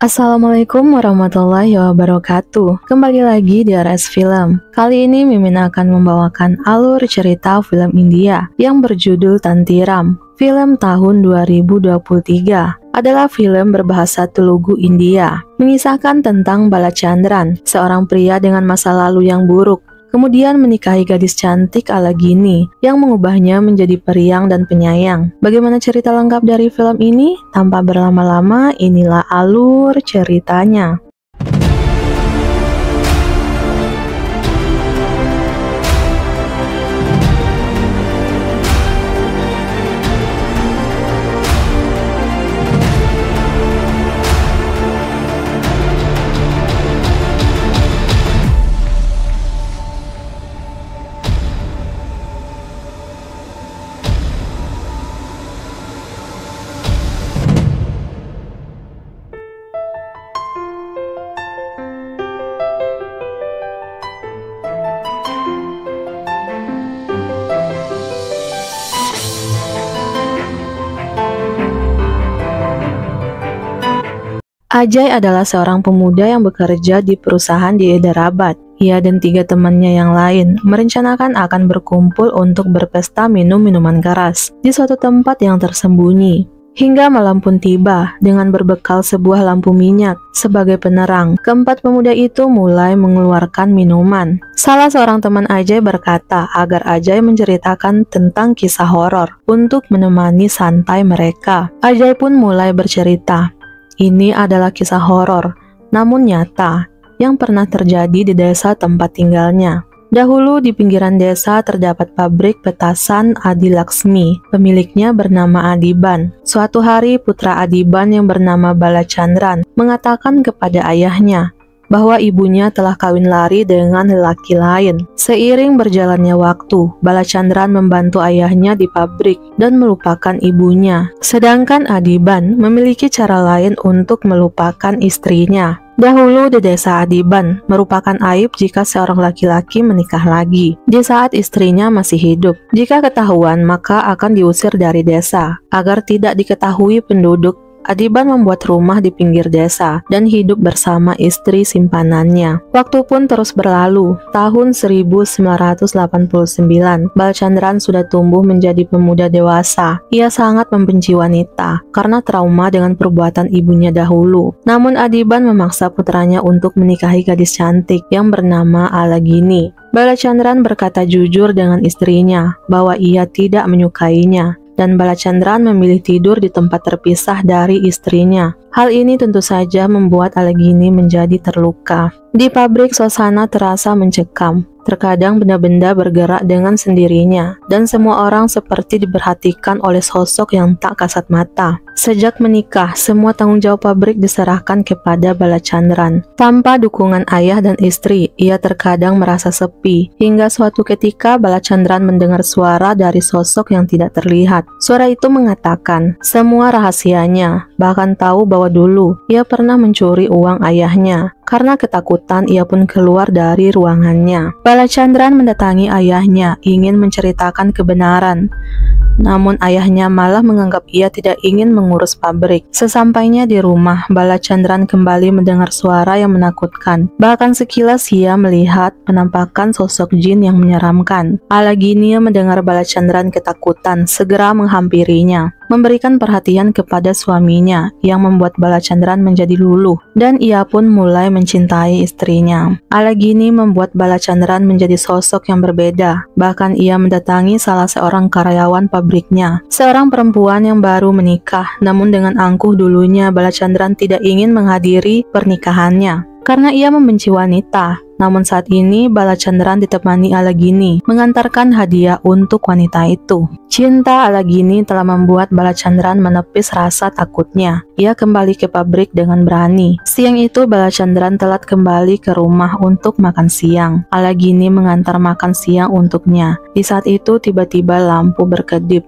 Assalamualaikum warahmatullahi wabarakatuh. Kembali lagi di RS Film. Kali ini Mimin akan membawakan alur cerita film India yang berjudul Tantiram. Film tahun 2023 adalah film berbahasa Telugu India, mengisahkan tentang Balachandran, seorang pria dengan masa lalu yang buruk, kemudian menikahi gadis cantik ala Gini yang mengubahnya menjadi periang dan penyayang. Bagaimana cerita lengkap dari film ini? Tanpa berlama-lama, inilah alur ceritanya. Ajay adalah seorang pemuda yang bekerja di perusahaan di Hyderabad. Ia dan 3 temannya yang lain merencanakan akan berkumpul untuk berpesta minum minuman keras di suatu tempat yang tersembunyi. Hingga malam pun tiba, dengan berbekal sebuah lampu minyak sebagai penerang, keempat pemuda itu mulai mengeluarkan minuman. Salah seorang teman Ajay berkata agar Ajay menceritakan tentang kisah horor untuk menemani santai mereka. Ajay pun mulai bercerita. Ini adalah kisah horor, namun nyata, yang pernah terjadi di desa tempat tinggalnya. Dahulu di pinggiran desa terdapat pabrik petasan Adi Laksmi. Pemiliknya bernama Adiban. Suatu hari putra Adiban yang bernama Balachandran mengatakan kepada ayahnya bahwa ibunya telah kawin lari dengan lelaki lain. Seiring berjalannya waktu, Balachandran membantu ayahnya di pabrik dan melupakan ibunya. Sedangkan Adiban memiliki cara lain untuk melupakan istrinya. Dahulu di desa Adiban merupakan aib jika seorang laki-laki menikah lagi di saat istrinya masih hidup. Jika ketahuan, maka akan diusir dari desa. Agar tidak diketahui penduduk, Adiban membuat rumah di pinggir desa dan hidup bersama istri simpanannya. Waktu pun terus berlalu. Tahun 1989, Balachandran sudah tumbuh menjadi pemuda dewasa. Ia sangat membenci wanita karena trauma dengan perbuatan ibunya dahulu. Namun Adiban memaksa putranya untuk menikahi gadis cantik yang bernama Alagini. Balachandran berkata jujur dengan istrinya bahwa ia tidak menyukainya, dan Balachandran memilih tidur di tempat terpisah dari istrinya. Hal ini tentu saja membuat Alagini menjadi terluka. Di pabrik suasana terasa mencekam. Terkadang benda-benda bergerak dengan sendirinya, dan semua orang seperti diperhatikan oleh sosok yang tak kasat mata. Sejak menikah, semua tanggung jawab pabrik diserahkan kepada Balachandran. Tanpa dukungan ayah dan istri, ia terkadang merasa sepi. Hingga suatu ketika Balachandran mendengar suara dari sosok yang tidak terlihat. Suara itu mengatakan semua rahasianya, bahkan tahu bahwa dulu ia pernah mencuri uang ayahnya. Karena ketakutan, ia pun keluar dari ruangannya. Balachandran mendatangi ayahnya, ingin menceritakan kebenaran. Namun ayahnya malah menganggap ia tidak ingin mengurus pabrik. Sesampainya di rumah, Balachandran kembali mendengar suara yang menakutkan. Bahkan sekilas ia melihat penampakan sosok jin yang menyeramkan. Alagini mendengar Balachandran ketakutan, segera menghampirinya, memberikan perhatian kepada suaminya yang membuat Balachandran menjadi luluh, dan ia pun mulai mencintai istrinya. Alagini membuat Balachandran menjadi sosok yang berbeda. Bahkan ia mendatangi salah seorang karyawan pabriknya, seorang perempuan yang baru menikah. Namun dengan angkuh dulunya, Balachandran tidak ingin menghadiri pernikahannya karena ia membenci wanita. Namun saat ini Balachandran ditemani Alagini mengantarkan hadiah untuk wanita itu. Cinta Alagini telah membuat Balachandran menepis rasa takutnya. Ia kembali ke pabrik dengan berani. Siang itu Balachandran telat kembali ke rumah untuk makan siang. Alagini mengantar makan siang untuknya. Di saat itu tiba-tiba lampu berkedip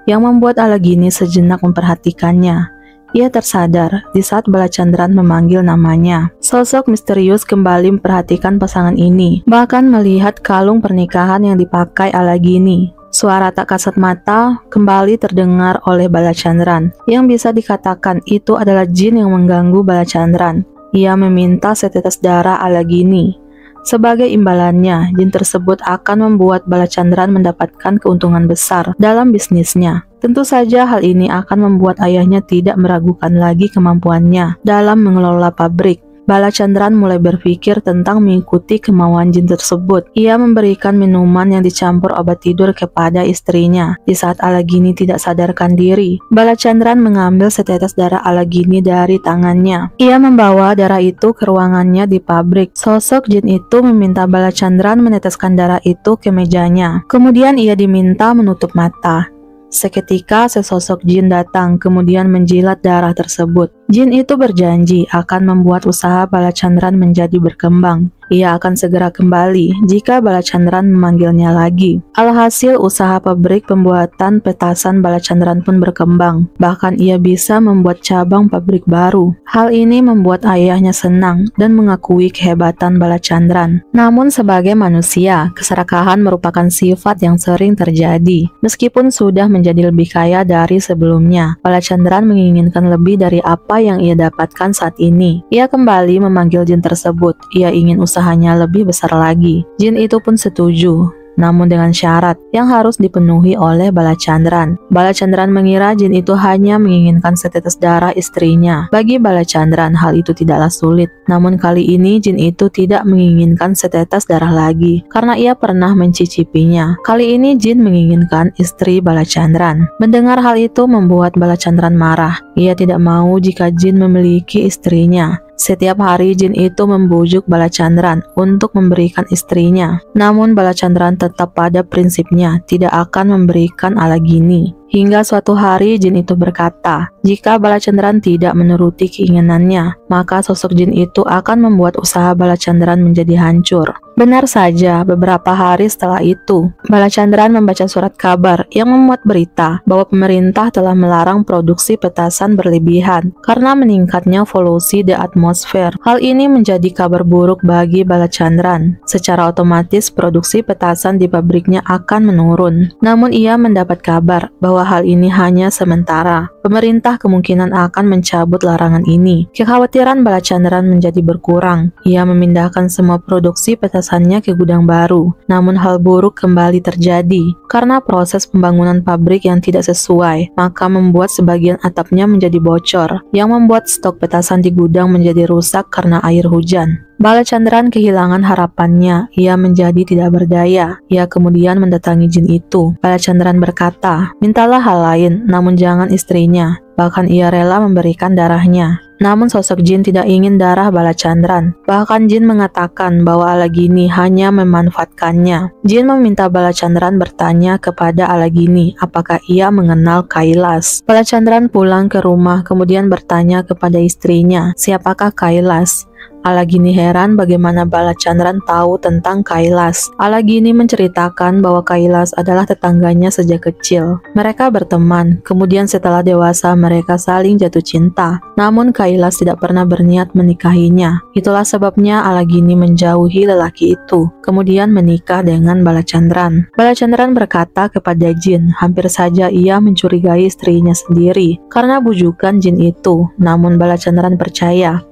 yang membuat Alagini sejenak memperhatikannya. Ia tersadar di saat Balachandran memanggil namanya. Sosok misterius kembali memperhatikan pasangan ini, bahkan melihat kalung pernikahan yang dipakai Alagini. Suara tak kasat mata kembali terdengar oleh Balachandran, yang bisa dikatakan itu adalah jin yang mengganggu Balachandran. Ia meminta setetes darah Alagini. Sebagai imbalannya, jin tersebut akan membuat Balachandran mendapatkan keuntungan besar dalam bisnisnya. Tentu saja hal ini akan membuat ayahnya tidak meragukan lagi kemampuannya dalam mengelola pabrik. Balachandran mulai berpikir tentang mengikuti kemauan jin tersebut. Ia memberikan minuman yang dicampur obat tidur kepada istrinya. Di saat Alagini tidak sadarkan diri, Balachandran mengambil setetes darah Alagini dari tangannya. Ia membawa darah itu ke ruangannya di pabrik. Sosok jin itu meminta Balachandran meneteskan darah itu ke mejanya. Kemudian ia diminta menutup mata. Seketika sesosok jin datang kemudian menjilat darah tersebut. Jin itu berjanji akan membuat usaha Balachandran menjadi berkembang. Ia akan segera kembali jika Balachandran memanggilnya lagi. Alhasil usaha pabrik pembuatan petasan Balachandran pun berkembang. Bahkan ia bisa membuat cabang pabrik baru. Hal ini membuat ayahnya senang dan mengakui kehebatan Balachandran. Namun sebagai manusia, keserakahan merupakan sifat yang sering terjadi. Meskipun sudah menjadi lebih kaya dari sebelumnya, Balachandran menginginkan lebih dari apa yang ia dapatkan saat ini. Ia kembali memanggil jin tersebut. Ia ingin usahanya lebih besar lagi. Jin itu pun setuju, namun dengan syarat yang harus dipenuhi oleh Balachandran. Balachandran mengira jin itu hanya menginginkan setetes darah istrinya. Bagi Balachandran hal itu tidaklah sulit. Namun kali ini jin itu tidak menginginkan setetes darah lagi karena ia pernah mencicipinya. Kali ini jin menginginkan istri Balachandran. Mendengar hal itu membuat Balachandran marah. Ia tidak mau jika jin memiliki istrinya. Setiap hari jin itu membujuk Balachandran untuk memberikan istrinya. Namun Balachandran tetap pada prinsipnya tidak akan memberikan Alagini. Hingga suatu hari jin itu berkata, jika Balachandran tidak menuruti keinginannya, maka sosok jin itu akan membuat usaha Balachandran menjadi hancur. Benar saja, beberapa hari setelah itu, Balachandran membaca surat kabar yang memuat berita bahwa pemerintah telah melarang produksi petasan berlebihan karena meningkatnya polusi di atmosfer. Hal ini menjadi kabar buruk bagi Balachandran. Secara otomatis produksi petasan di pabriknya akan menurun. Namun ia mendapat kabar bahwa hal ini hanya sementara. Pemerintah kemungkinan akan mencabut larangan ini. Kekhawatiran Balachandran menjadi berkurang. Ia memindahkan semua produksi petasannya ke gudang baru. Namun hal buruk kembali terjadi karena proses pembangunan pabrik yang tidak sesuai, maka membuat sebagian atapnya menjadi bocor, yang membuat stok petasan di gudang menjadi rusak karena air hujan. Balachandran kehilangan harapannya. Ia menjadi tidak berdaya. Ia kemudian mendatangi jin itu. Balachandran berkata, mintalah hal lain, namun jangan istrinya. Bahkan ia rela memberikan darahnya. Namun sosok jin tidak ingin darah Balachandran. Bahkan jin mengatakan bahwa Alagini hanya memanfaatkannya. Jin meminta Balachandran bertanya kepada Alagini apakah ia mengenal Kailas. Balachandran pulang ke rumah kemudian bertanya kepada istrinya, siapakah Kailas? Alagini heran bagaimana Balachandran tahu tentang Kailas. Alagini menceritakan bahwa Kailas adalah tetangganya sejak kecil. Mereka berteman, kemudian setelah dewasa mereka saling jatuh cinta. Namun Kailas tidak pernah berniat menikahinya. Itulah sebabnya Alagini menjauhi lelaki itu, kemudian menikah dengan Balachandran. Balachandran berkata kepada jin, hampir saja ia mencurigai istrinya sendiri karena bujukan jin itu. Namun Balachandran percaya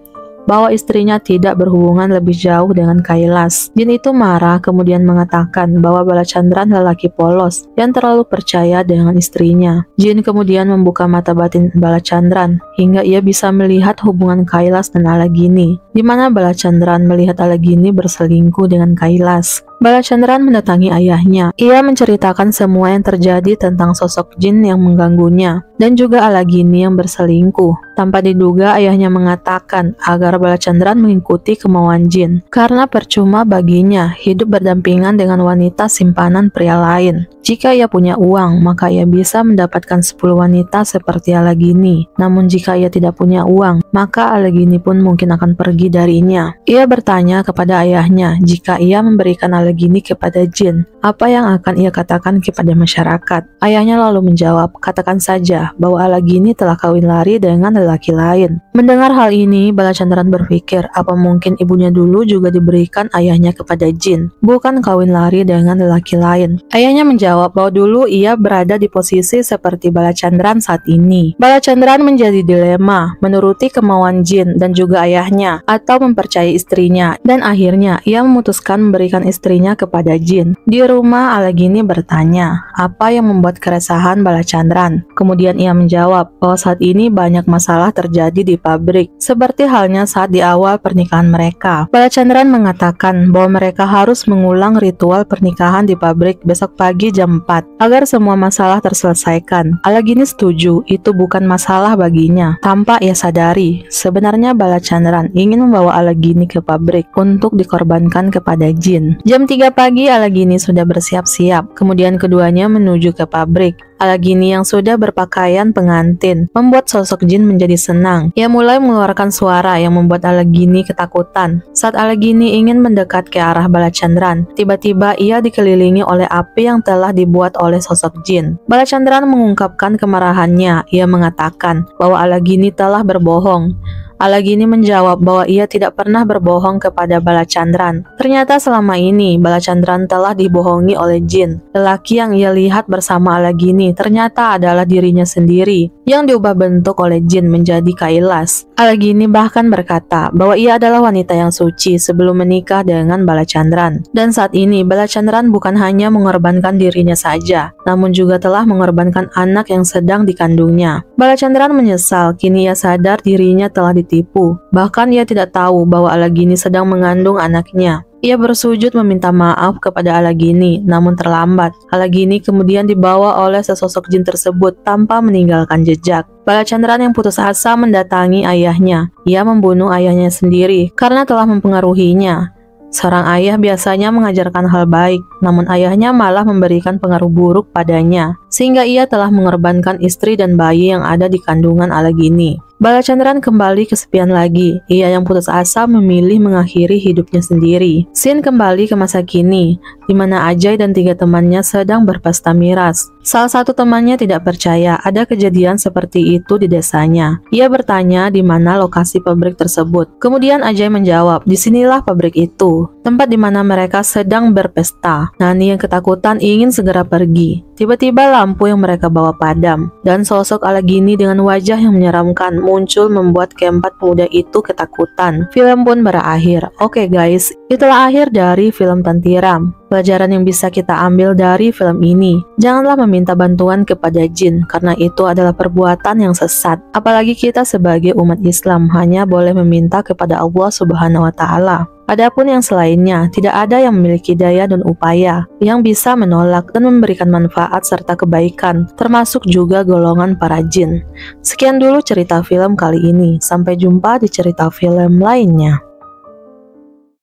bahwa istrinya tidak berhubungan lebih jauh dengan Kailas. Jin itu marah kemudian mengatakan bahwa Balachandran lelaki polos yang terlalu percaya dengan istrinya. Jin kemudian membuka mata batin Balachandran hingga ia bisa melihat hubungan Kailas dan Alagini, di mana Balachandran melihat Alagini berselingkuh dengan Kailas. Balachandran mendatangi ayahnya. Ia menceritakan semua yang terjadi tentang sosok jin yang mengganggunya dan juga Alagini yang berselingkuh. Tanpa diduga ayahnya mengatakan agar Balachandran mengikuti kemauan jin karena percuma baginya hidup berdampingan dengan wanita simpanan pria lain. Jika ia punya uang, maka ia bisa mendapatkan 10 wanita seperti Alagini. Namun jika ia tidak punya uang, maka Alagini pun mungkin akan pergi darinya. Ia bertanya kepada ayahnya jika ia memberikan Alagini kepada jin, apa yang akan ia katakan kepada masyarakat. Ayahnya lalu menjawab, katakan saja bahwa Alagini telah kawin lari dengan lelaki lain. Mendengar hal ini, Balachandran berpikir apa mungkin ibunya dulu juga diberikan ayahnya kepada jin, bukan kawin lari dengan lelaki lain. Ayahnya menjawab bahwa dulu ia berada di posisi seperti Balachandran saat ini. Balachandran menjadi dilema, menuruti kemauan jin dan juga ayahnya, atau mempercayai istrinya, dan akhirnya ia memutuskan memberikan istrinya kepada jin. Di rumah, Alagini bertanya, apa yang membuat keresahan Balachandran? Kemudian ia menjawab bahwa saat ini banyak masalah terjadi di pabrik, seperti halnya saat di awal pernikahan mereka. Balachandran mengatakan bahwa mereka harus mengulang ritual pernikahan di pabrik besok pagi jam 4 agar semua masalah terselesaikan. Alagini setuju, itu bukan masalah baginya. Tanpa ia sadari, sebenarnya Balachandran ingin membawa Alagini ke pabrik untuk dikorbankan kepada jin. Jam 3 pagi Alagini sudah bersiap-siap, kemudian keduanya menuju ke pabrik. Alagini yang sudah berpakaian pengantin membuat sosok jin menjadi senang. Ia mulai mengeluarkan suara yang membuat Alagini ketakutan. Saat Alagini ingin mendekat ke arah Balachandran, tiba-tiba ia dikelilingi oleh api yang telah dibuat oleh sosok jin. Balachandran mengungkapkan kemarahannya. Ia mengatakan bahwa Alagini telah berbohong. Alagini menjawab bahwa ia tidak pernah berbohong kepada Balachandran. Ternyata selama ini Balachandran telah dibohongi oleh jin. Lelaki yang ia lihat bersama Alagini ternyata adalah dirinya sendiri yang diubah bentuk oleh jin menjadi Kailas. Alagini bahkan berkata bahwa ia adalah wanita yang suci sebelum menikah dengan Balachandran. Dan saat ini Balachandran bukan hanya mengorbankan dirinya saja, namun juga telah mengorbankan anak yang sedang dikandungnya. Balachandran menyesal, kini ia sadar dirinya telah ditipu. Bahkan ia tidak tahu bahwa Alagini sedang mengandung anaknya. Ia bersujud meminta maaf kepada Alagini, namun terlambat. Alagini kemudian dibawa oleh sesosok jin tersebut tanpa meninggalkan jejak. Balachandran yang putus asa mendatangi ayahnya. Ia membunuh ayahnya sendiri karena telah mempengaruhinya. Seorang ayah biasanya mengajarkan hal baik, namun ayahnya malah memberikan pengaruh buruk padanya, sehingga ia telah mengorbankan istri dan bayi yang ada di kandungan Alagini. Balachandran kembali kesepian lagi. Ia yang putus asa memilih mengakhiri hidupnya sendiri. Scene kembali ke masa kini, di mana Ajay dan 3 temannya sedang berpesta miras. Salah satu temannya tidak percaya ada kejadian seperti itu di desanya. Ia bertanya di mana lokasi pabrik tersebut. Kemudian Ajay menjawab, disinilah pabrik itu, tempat di mana mereka sedang berpesta. Nani yang ketakutan ingin segera pergi. Tiba-tiba lampu yang mereka bawa padam, dan sosok Alagini dengan wajah yang menyeramkan muncul membuat keempat pemuda itu ketakutan. Film pun berakhir. Oke guys, itulah akhir dari film Tantiram. Pelajaran yang bisa kita ambil dari film ini, janganlah meminta bantuan kepada jin, karena itu adalah perbuatan yang sesat. Apalagi kita sebagai umat Islam hanya boleh meminta kepada Allah Subhanahu wa Ta'ala. Adapun yang selainnya, tidak ada yang memiliki daya dan upaya yang bisa menolak dan memberikan manfaat serta kebaikan, termasuk juga golongan para jin. Sekian dulu cerita film kali ini, sampai jumpa di cerita film lainnya.